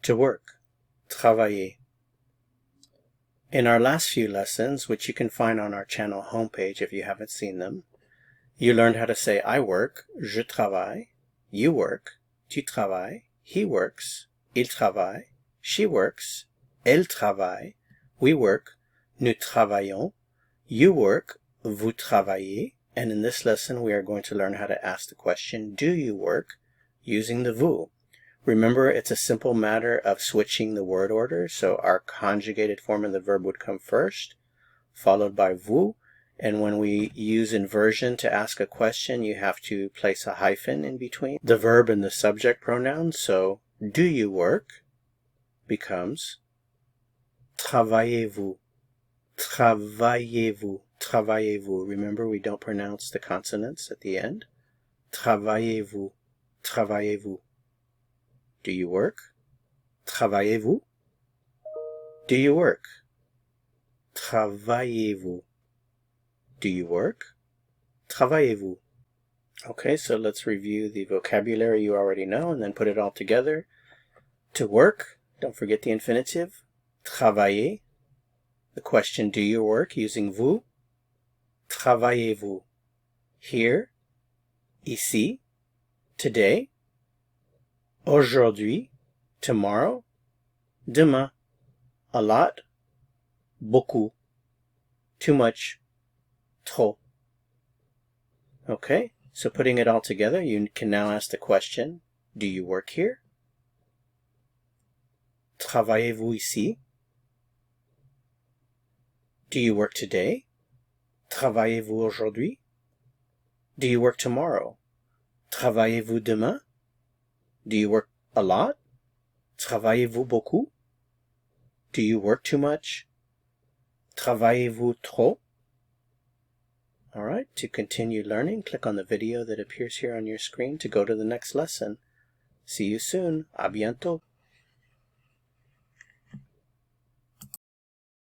to work, travailler. In our last few lessons, which you can find on our channel homepage if you haven't seen them, you learned how to say I work, je travaille, you work, tu travailles, he works, il travaille, she works, elle travaille, we work, nous travaillons, you work, vous travaillez, and in this lesson we are going to learn how to ask the question, do you work, using the vous. Remember, it's a simple matter of switching the word order, so our conjugated form of the verb would come first, followed by vous, and when we use inversion to ask a question, you have to place a hyphen in between the verb and the subject pronoun, so do you work becomes travaillez-vous, travaillez-vous, travaillez-vous. Remember, we don't pronounce the consonants at the end. Travaillez-vous, travaillez-vous. Do you work? Travaillez-vous? Do you work? Travaillez-vous? Do you work? Travaillez-vous? Okay, so let's review the vocabulary you already know and then put it all together. To work, don't forget the infinitive. Travailler. The question, do you work, using vous. Travaillez-vous? Here, ici, today, aujourd'hui, tomorrow, demain, a lot, beaucoup, too much, trop. Okay, so putting it all together, you can now ask the question, do you work here? Travaillez-vous ici? Do you work today? Travaillez-vous aujourd'hui? Do you work tomorrow? Travaillez-vous demain? Do you work a lot? Travaillez-vous beaucoup? Do you work too much? Travaillez-vous trop? All right, to continue learning, click on the video that appears here on your screen to go to the next lesson. See you soon. À bientôt.